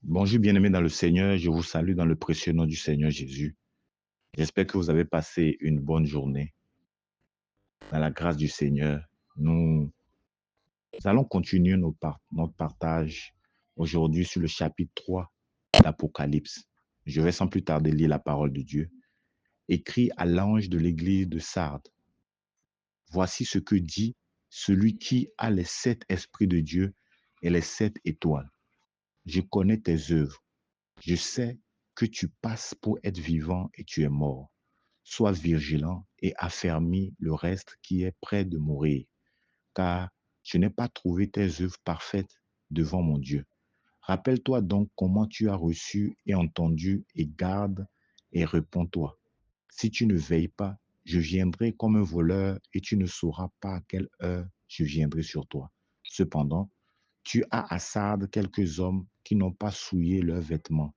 Bonjour bien-aimés dans le Seigneur, je vous salue dans le précieux nom du Seigneur Jésus. J'espère que vous avez passé une bonne journée. Dans la grâce du Seigneur, nous allons continuer notre partage aujourd'hui sur le chapitre 3 d'Apocalypse. Je vais sans plus tarder lire la parole de Dieu. Écrit à l'ange de l'église de Sardes. Voici ce que dit celui qui a les 7 esprits de Dieu et les 7 étoiles. Je connais tes œuvres. Je sais que tu passes pour être vivant et tu es mort. Sois vigilant et affermis le reste qui est près de mourir, car je n'ai pas trouvé tes œuvres parfaites devant mon Dieu. Rappelle-toi donc comment tu as reçu et entendu et garde et réponds-toi. Si tu ne veilles pas, je viendrai comme un voleur et tu ne sauras pas à quelle heure je viendrai sur toi. Cependant, tu as à Sardes quelques hommes qui n'ont pas souillé leurs vêtements.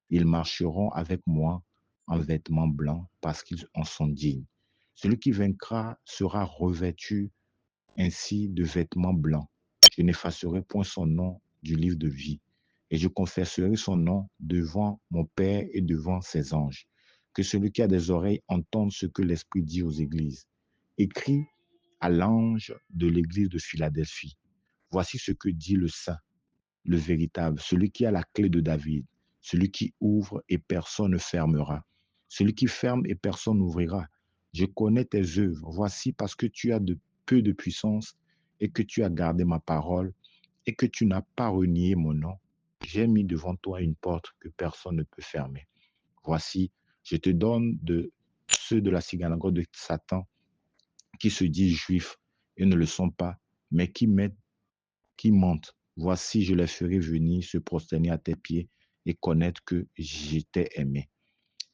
Ils marcheront avec moi en vêtements blancs parce qu'ils en sont dignes. Celui qui vaincra sera revêtu ainsi de vêtements blancs. Je n'effacerai point son nom du livre de vie et je confesserai son nom devant mon Père et devant ses anges. Que celui qui a des oreilles entende ce que l'Esprit dit aux églises. Écrit à l'ange de l'église de Philadelphie. Voici ce que dit le Saint, le véritable, celui qui a la clé de David, celui qui ouvre et personne ne fermera, celui qui ferme et personne n'ouvrira. Je connais tes œuvres. Voici parce que tu as de peu de puissance et que tu as gardé ma parole et que tu n'as pas renié mon nom. J'ai mis devant toi une porte que personne ne peut fermer. Voici, je te donne de ceux de la synagogue de Satan qui se disent juifs et ne le sont pas, mais qui mentent. Voici, je les ferai venir se prosterner à tes pieds et connaître que j'étais aimé.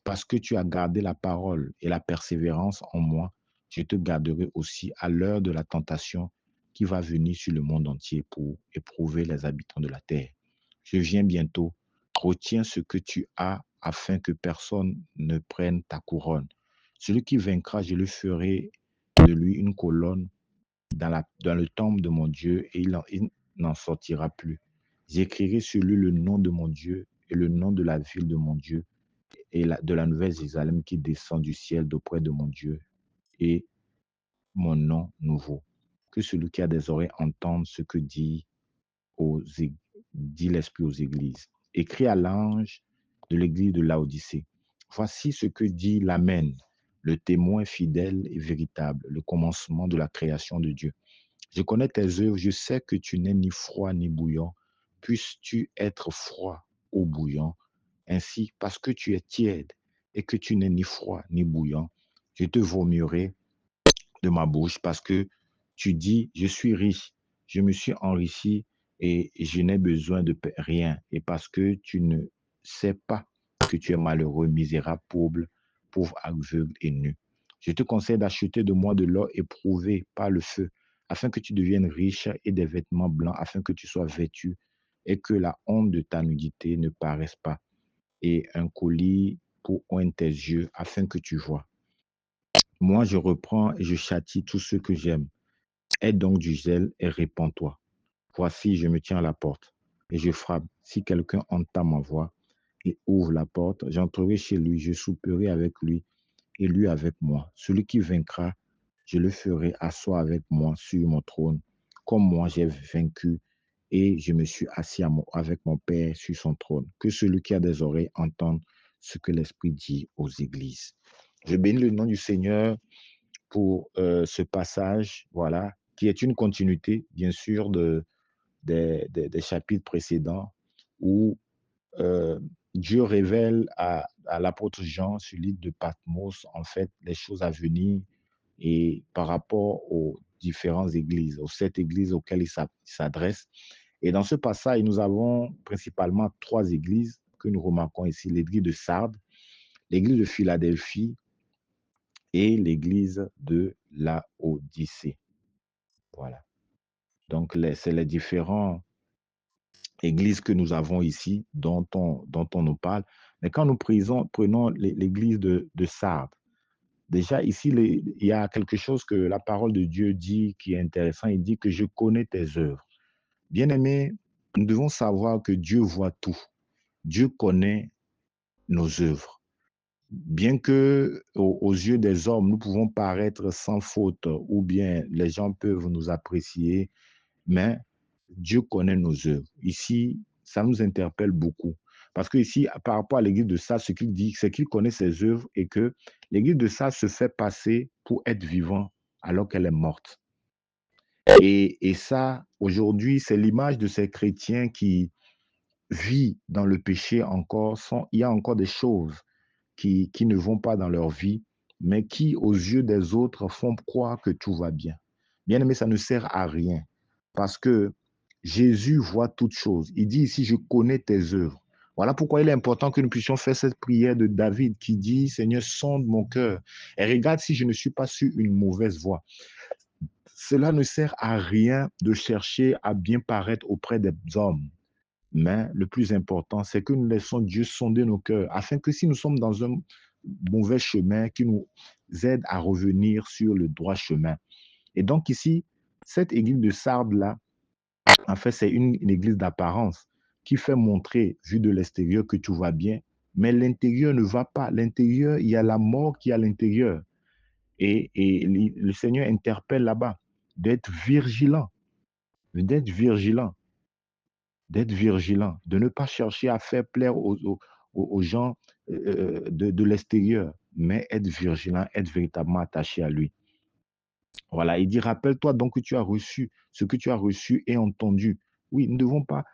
Parce que tu as gardé la parole et la persévérance en moi, je te garderai aussi à l'heure de la tentation qui va venir sur le monde entier pour éprouver les habitants de la terre. Je viens bientôt. Retiens ce que tu as afin que personne ne prenne ta couronne. Celui qui vaincra, je le ferai de lui une colonne dans le temple de mon Dieu et il n'en sortira plus. J'écrirai sur lui le nom de mon Dieu et le nom de la ville de mon Dieu et de la nouvelle Jérusalem qui descend du ciel d'auprès de mon Dieu et mon nom nouveau. Que celui qui a des oreilles entende ce que dit l'Esprit aux églises. Écrit à l'ange de l'église de Laodicée. Voici ce que dit l'Amen, le témoin fidèle et véritable, le commencement de la création de Dieu. Je connais tes œuvres, je sais que tu n'es ni froid ni bouillant. Puisses-tu être froid ou bouillant? Ainsi, parce que tu es tiède et que tu n'es ni froid ni bouillant, je te vomierai de ma bouche parce que tu dis, je suis riche, je me suis enrichi et je n'ai besoin de rien. Et parce que tu ne sais pas que tu es malheureux, misérable, pauvre, aveugle et nu. Je te conseille d'acheter de moi de l'or éprouvé par le feu, afin que tu deviennes riche et des vêtements blancs, afin que tu sois vêtu et que la honte de ta nudité ne paraisse pas, et un collier pour oindre tes yeux, afin que tu vois. Moi, je reprends et je châtie tous ceux que j'aime. Aie donc du zèle et répands-toi. Voici, je me tiens à la porte et je frappe. Si quelqu'un entend ma voix et ouvre la porte, j'entrerai chez lui, je souperai avec lui et lui avec moi. Celui qui vaincra, je le ferai asseoir avec moi sur mon trône, comme moi j'ai vaincu et je me suis assis avec mon Père sur son trône. Que celui qui a des oreilles entende ce que l'Esprit dit aux églises. Je bénis le nom du Seigneur pour ce passage, voilà, qui est une continuité, bien sûr, des chapitres précédents où euh, Dieu révèle à l'apôtre Jean sur l'île de Patmos, en fait, les choses à venir et par rapport aux différentes églises, aux 7 églises auxquelles il s'adresse. Et dans ce passage, nous avons principalement 3 églises que nous remarquons ici, l'église de Sardes, l'église de Philadelphie et l'église de Laodicée. Voilà. Donc, c'est les différentes églises que nous avons ici dont on nous parle. Mais quand nous prenons l'église de Sardes, déjà ici, il y a quelque chose que la parole de Dieu dit qui est intéressant. Il dit que je connais tes œuvres. Bien-aimés, nous devons savoir que Dieu voit tout. Dieu connaît nos œuvres. Bien que aux yeux des hommes, nous pouvons paraître sans faute ou bien les gens peuvent nous apprécier, mais Dieu connaît nos œuvres. Ici, ça nous interpelle beaucoup. Parce que ici, par rapport à l'église de Sardes, ce qu'il dit, c'est qu'il connaît ses œuvres et que l'église de Sardes se fait passer pour être vivant alors qu'elle est morte. Et ça, aujourd'hui, c'est l'image de ces chrétiens qui vivent dans le péché encore. Il y a encore des choses qui ne vont pas dans leur vie, mais qui, aux yeux des autres, font croire que tout va bien. Bien aimé, ça ne sert à rien parce que Jésus voit toutes choses. Il dit ici, je connais tes œuvres. Voilà pourquoi il est important que nous puissions faire cette prière de David qui dit, Seigneur, sonde mon cœur et regarde si je ne suis pas sur une mauvaise voie. Cela ne sert à rien de chercher à bien paraître auprès des hommes. Mais le plus important, c'est que nous laissons Dieu sonder nos cœurs, afin que si nous sommes dans un mauvais chemin, qu'il nous aide à revenir sur le droit chemin. Et donc ici, cette église de Sardes-là, en fait, c'est une église d'apparence qui fait montrer, vu de l'extérieur, que tout va bien, mais l'intérieur ne va pas. L'intérieur, il y a la mort qui est à l'intérieur. Et le Seigneur interpelle là-bas d'être vigilant, d'être vigilant d'être vigilant, de ne pas chercher à faire plaire aux gens de l'extérieur, mais être vigilant, être véritablement attaché à lui. Voilà, il dit, rappelle-toi donc que tu as reçu ce que tu as reçu et entendu. Oui, nous ne devons pas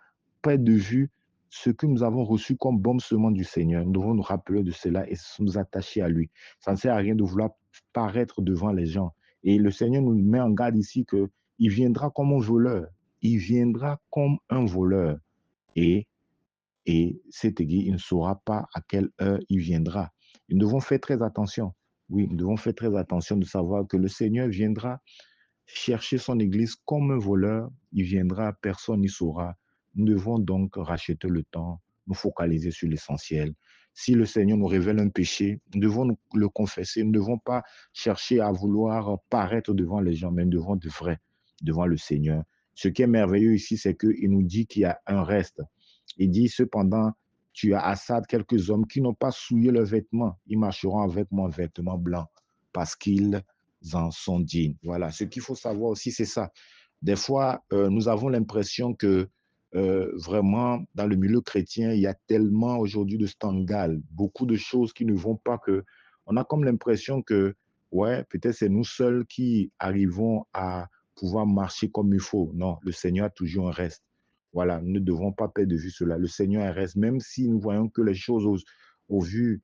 perdre de vue ce que nous avons reçu comme bon semence du Seigneur. Nous devons nous rappeler de cela et nous attacher à lui. Ça ne sert à rien de vouloir paraître devant les gens. Et le Seigneur nous met en garde ici qu'il viendra comme un voleur. Il viendra comme un voleur. Et, et cet aiguille, il ne saura pas à quelle heure il viendra. Nous devons faire très attention. Oui, nous devons faire très attention de savoir que le Seigneur viendra chercher son église comme un voleur. Il viendra, personne n'y saura. Nous devons donc racheter le temps, nous focaliser sur l'essentiel. Si le Seigneur nous révèle un péché, nous devons le confesser. Nous ne devons pas chercher à vouloir paraître devant les gens, mais nous devons de vrai devant le Seigneur. Ce qui est merveilleux ici, c'est qu'il nous dit qu'il y a un reste. Il dit cependant, tu as à Sardes quelques hommes qui n'ont pas souillé leurs vêtements. Ils marcheront avec mon vêtement blanc parce qu'ils en sont dignes. Voilà, ce qu'il faut savoir aussi, c'est ça. Des fois, nous avons l'impression que vraiment, dans le milieu chrétien, il y a tellement aujourd'hui de scandales, beaucoup de choses qui ne vont pas que... On a comme l'impression que, ouais, peut-être c'est nous seuls qui arrivons à pouvoir marcher comme il faut. Non, le Seigneur a toujours un reste. Voilà, nous ne devons pas perdre de vue cela. Le Seigneur reste, même si nous voyons que les choses au vu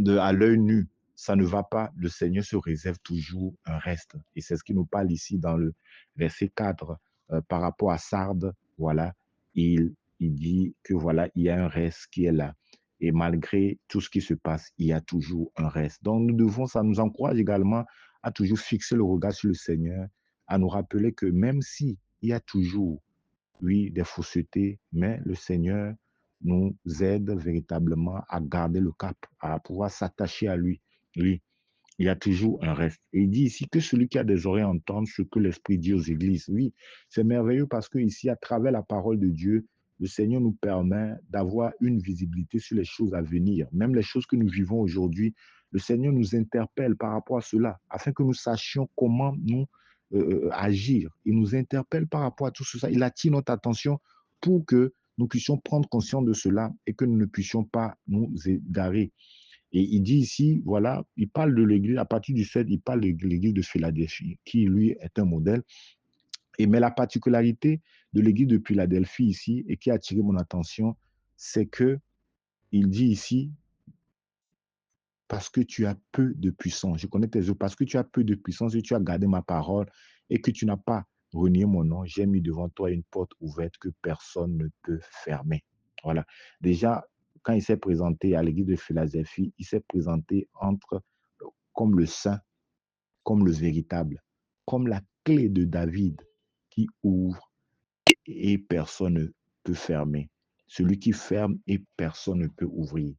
à l'œil nu, ça ne va pas, le Seigneur se réserve toujours un reste. Et c'est ce qui nous parle ici dans le verset 4 par rapport à Sardes. Voilà, il dit que voilà, il y a un reste qui est là. Et malgré tout ce qui se passe, il y a toujours un reste. Donc nous devons, ça nous encourage également à toujours fixer le regard sur le Seigneur, à nous rappeler que même si il y a toujours oui, des faussetés, mais le Seigneur nous aide véritablement à garder le cap, à pouvoir s'attacher à lui. Oui, il y a toujours un reste. Et il dit ici que celui qui a des oreilles entende ce que l'Esprit dit aux églises. Oui, c'est merveilleux parce que ici, à travers la parole de Dieu, le Seigneur nous permet d'avoir une visibilité sur les choses à venir, même les choses que nous vivons aujourd'hui. Le Seigneur nous interpelle par rapport à cela, afin que nous sachions comment nous agir. Il nous interpelle par rapport à tout ça. Il attire notre attention pour que nous puissions prendre conscience de cela et que nous ne puissions pas nous égarer. Et il dit ici, voilà, il parle de l'église, à partir du 7, il parle de l'église de Philadelphie, qui lui est un modèle. Mais la particularité de l'église de Philadelphie ici, et qui a attiré mon attention, c'est que il dit ici, parce que tu as peu de puissance. Je connais tes œuvres, parce que tu as peu de puissance et tu as gardé ma parole et que tu n'as pas renié mon nom, j'ai mis devant toi une porte ouverte que personne ne peut fermer. Voilà. Déjà, quand il s'est présenté à l'église de Philadelphie, il s'est présenté comme le saint, comme le véritable, comme la clé de David qui ouvre et personne ne peut fermer. Celui qui ferme et personne ne peut ouvrir.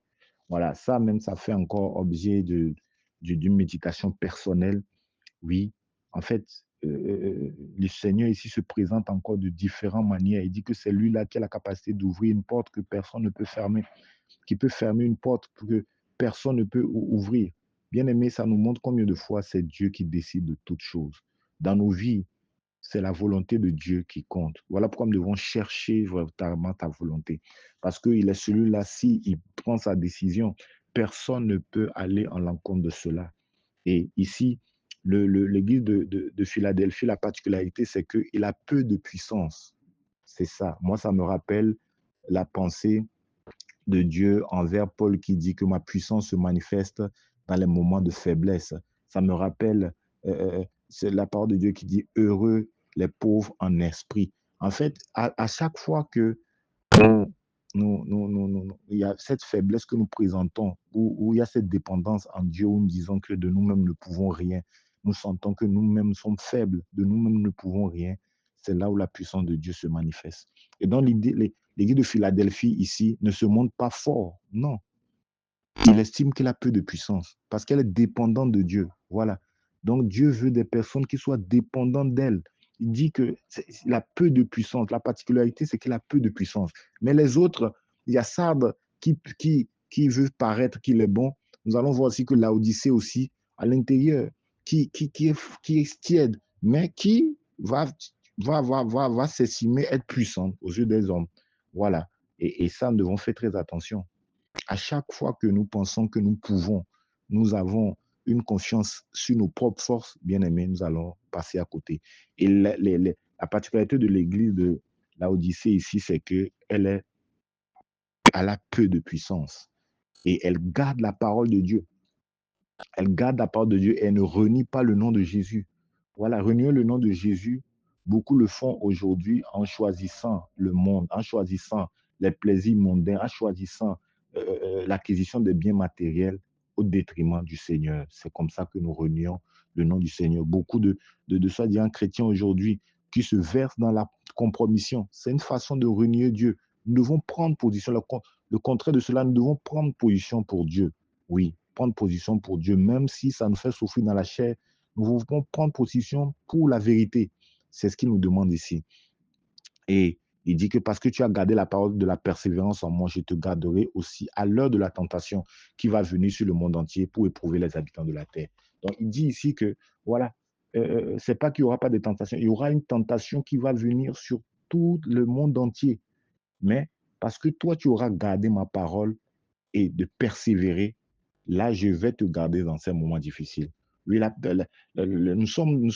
Voilà, ça même, ça fait encore objet d'une méditation personnelle. Oui, en fait, le Seigneur ici se présente encore de différentes manières. Il dit que c'est lui-là qui a la capacité d'ouvrir une porte que personne ne peut fermer, qui peut fermer une porte que personne ne peut ouvrir. Bien aimé, ça nous montre combien de fois c'est Dieu qui décide de toutes choses. Dans nos vies, c'est la volonté de Dieu qui compte. Voilà pourquoi nous devons chercher véritablement ta volonté. Parce qu'il est celui-là, s'il prend sa décision, personne ne peut aller en l'encontre de cela. Et ici, l'église de Philadelphie, la particularité, c'est qu'il a peu de puissance. C'est ça. Moi, ça me rappelle la pensée de Dieu envers Paul qui dit que ma puissance se manifeste dans les moments de faiblesse. Ça me rappelle, c'est la parole de Dieu qui dit heureux les pauvres en esprit. En fait, à chaque fois que il y a cette faiblesse que nous présentons, où il y a cette dépendance en Dieu, où nous disons que de nous-mêmes ne pouvons rien, nous sentons que nous-mêmes sommes faibles, de nous-mêmes ne pouvons rien, c'est là où la puissance de Dieu se manifeste. Et donc, l'église de Philadelphie ici ne se montre pas fort, non. Il estime qu'elle a peu de puissance parce qu'elle est dépendante de Dieu. Voilà. Donc Dieu veut des personnes qui soient dépendantes d'elle. Il dit qu'il a peu de puissance. La particularité, c'est qu'il a peu de puissance. Mais les autres, il y a Sardes qui veut paraître qu'il est bon. Nous allons voir aussi que Laodicée aussi, à l'intérieur, qui est tiède, mais qui va s'estimer être puissante aux yeux des hommes. Voilà. Et ça, nous devons faire très attention. À chaque fois que nous pensons que nous pouvons, nous avons une confiance sur nos propres forces, bien aimés, nous allons passer à côté. Et la particularité de l'église de Laodicée ici, c'est qu'elle a peu de puissance et elle garde la parole de Dieu. Elle garde la parole de Dieu et elle ne renie pas le nom de Jésus. Voilà, renier le nom de Jésus, beaucoup le font aujourd'hui en choisissant le monde, en choisissant les plaisirs mondains, en choisissant l'acquisition des biens matériels au détriment du Seigneur. C'est comme ça que nous renions le nom du Seigneur. Beaucoup de soi-disant chrétiens aujourd'hui qui se versent dans la compromission. C'est une façon de renier Dieu. Nous devons prendre position. Le contraire de cela, nous devons prendre position pour Dieu. Oui, prendre position pour Dieu, même si ça nous fait souffrir dans la chair, nous devons prendre position pour la vérité. C'est ce qu'il nous demande ici. Et il dit que parce que tu as gardé la parole de la persévérance en moi, je te garderai aussi à l'heure de la tentation qui va venir sur le monde entier pour éprouver les habitants de la terre. Donc il dit ici que, voilà, c'est pas qu'il n'y aura pas de tentation, il y aura une tentation qui va venir sur tout le monde entier. Mais parce que toi, tu auras gardé ma parole et de persévérer, là, je vais te garder dans ces moments difficiles. Oui, nous sommes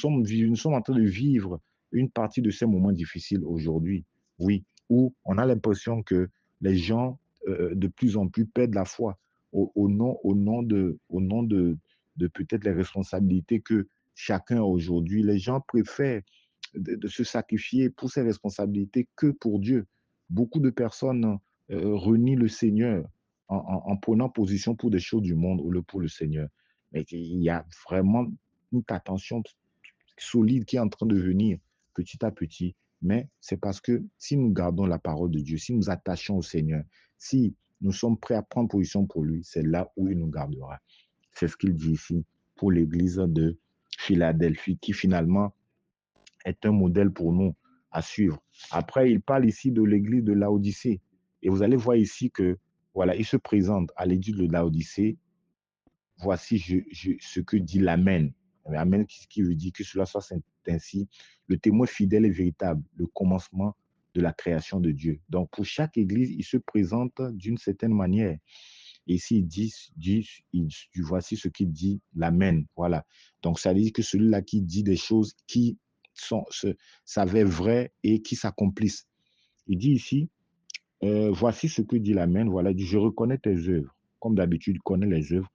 en train de vivre une partie de ces moments difficiles aujourd'hui. Oui, où on a l'impression que les gens de plus en plus perdent la foi au nom de peut-être les responsabilités que chacun a aujourd'hui. Les gens préfèrent de se sacrifier pour ces responsabilités que pour Dieu. Beaucoup de personnes renient le Seigneur en prenant position pour des choses du monde ou pour le Seigneur. Mais il y a vraiment une attention solide qui est en train de venir petit à petit. Mais c'est parce que si nous gardons la parole de Dieu, si nous attachons au Seigneur, si nous sommes prêts à prendre position pour lui, c'est là où il nous gardera. C'est ce qu'il dit ici pour l'église de Philadelphie, qui finalement est un modèle pour nous à suivre. Après, il parle ici de l'église de Laodicée. Et vous allez voir ici que, voilà, il se présente à l'église de Laodicée. Voici ce que dit l'Amen. Amen qui veut dire que cela soit ainsi, le témoin fidèle et véritable, le commencement de la création de Dieu. Donc, pour chaque église, il se présente d'une certaine manière. Et ici, voici ce qu'il dit, l'Amen. Voilà. Donc, ça veut dire que celui-là qui dit des choses qui s'avèrent vraies et qui s'accomplissent. Il dit ici, voici ce que dit l'Amen. Voilà, il dit, je reconnais tes œuvres. Comme d'habitude, il connaît les œuvres.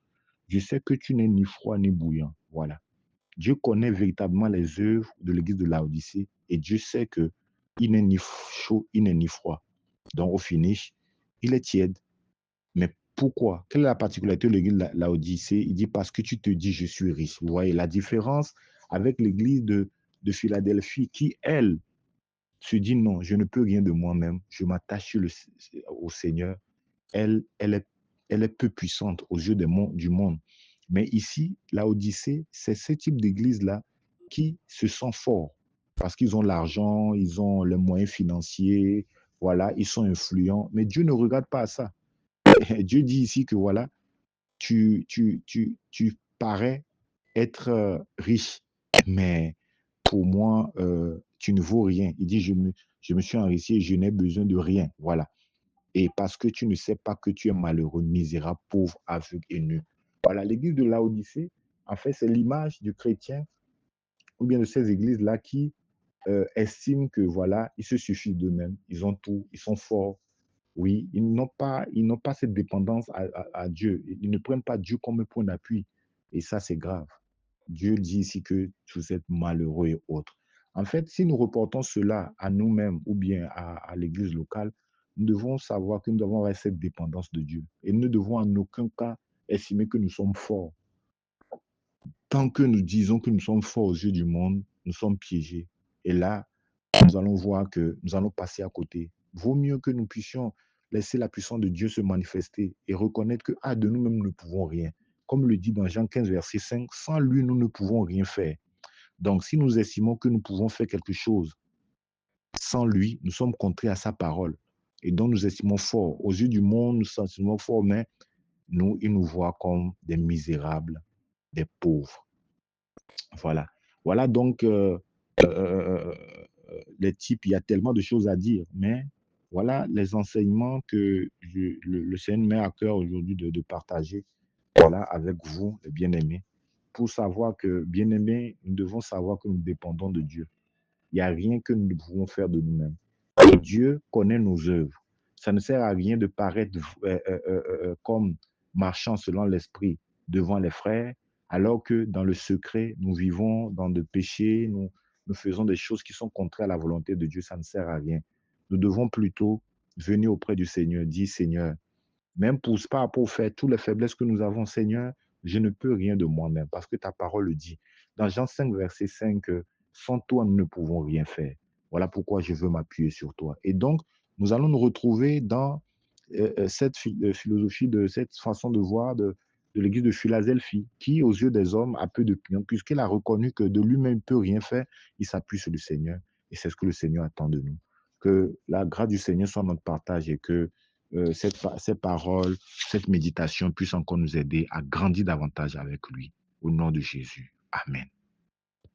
Je sais que tu n'es ni froid ni bouillant. Voilà. Dieu connaît véritablement les œuvres de l'église de Laodicée et Dieu sait que il n'est ni chaud, il n'est ni froid. Donc, au finish, il est tiède. Mais pourquoi? Quelle est la particularité de l'église de Laodicée? Il dit parce que tu te dis je suis riche. Vous voyez la différence avec l'église de Philadelphie qui, elle, se dit non, je ne peux rien de moi-même. Je m'attache au Seigneur. Elle est peu puissante aux yeux du monde. Mais ici, Laodicée, c'est ce type d'église-là qui se sentent forts parce qu'ils ont l'argent, ils ont les moyens financiers, voilà, ils sont influents. Mais Dieu ne regarde pas à ça. Dieu dit ici que voilà, tu parais être riche, mais pour moi, tu ne vaux rien. Il dit, je me suis enrichi et je n'ai besoin de rien. Voilà. Et parce que tu ne sais pas que tu es malheureux, misérable, pauvre, aveugle et nu. Voilà, l'église de Laodicée, en fait, c'est l'image du chrétien ou bien de ces églises-là qui estiment que voilà, ils se suffisent d'eux-mêmes, ils ont tout, ils sont forts. Oui, ils n'ont pas cette dépendance à Dieu. Ils ne prennent pas Dieu comme un point d'appui. Et ça, c'est grave. Dieu dit ici que vous êtes malheureux et autres. En fait, si nous reportons cela à nous-mêmes ou bien à l'église locale, nous devons savoir que nous devons avoir cette dépendance de Dieu. Et nous ne devons en aucun cas estimer que nous sommes forts. Tant que nous disons que nous sommes forts aux yeux du monde, nous sommes piégés. Et là, nous allons voir que nous allons passer à côté. Vaut mieux que nous puissions laisser la puissance de Dieu se manifester et reconnaître que de nous-mêmes, nous ne pouvons rien. Comme le dit dans Jean 15, verset 5, sans lui, nous ne pouvons rien faire. Donc, si nous estimons que nous pouvons faire quelque chose sans lui, nous sommes contraires à sa parole. Et donc, nous estimons fort. Aux yeux du monde, nous estimons fort, mais nous, il nous voit comme des misérables, des pauvres. Voilà. Voilà donc les types, il y a tellement de choses à dire, mais voilà les enseignements que le Seigneur met à cœur aujourd'hui de partager voilà, avec vous, les bien-aimés, pour savoir que, bien-aimés, nous devons savoir que nous dépendons de Dieu. Il n'y a rien que nous ne pouvons faire de nous-mêmes. Et Dieu connaît nos œuvres. Ça ne sert à rien de paraître comme marchant selon l'esprit devant les frères, alors que dans le secret, nous vivons dans de péchés, nous faisons des choses qui sont contraires à la volonté de Dieu. Ça ne sert à rien. Nous devons plutôt venir auprès du Seigneur, dire Seigneur, même par rapport au fait, toutes les faiblesses que nous avons, Seigneur, je ne peux rien de moi-même parce que ta parole le dit. Dans Jean 5, verset 5, sans toi, nous ne pouvons rien faire. Voilà pourquoi je veux m'appuyer sur toi. Et donc, nous allons nous retrouver dans cette philosophie, de cette façon de voir de l'église de Philadelphie, qui, aux yeux des hommes, a peu d'opinion, puisqu'il a reconnu que de lui-même, il ne peut rien faire, il s'appuie sur le Seigneur. Et c'est ce que le Seigneur attend de nous. Que la grâce du Seigneur soit notre partage et que ces paroles, cette méditation puisse encore nous aider à grandir davantage avec lui. Au nom de Jésus. Amen.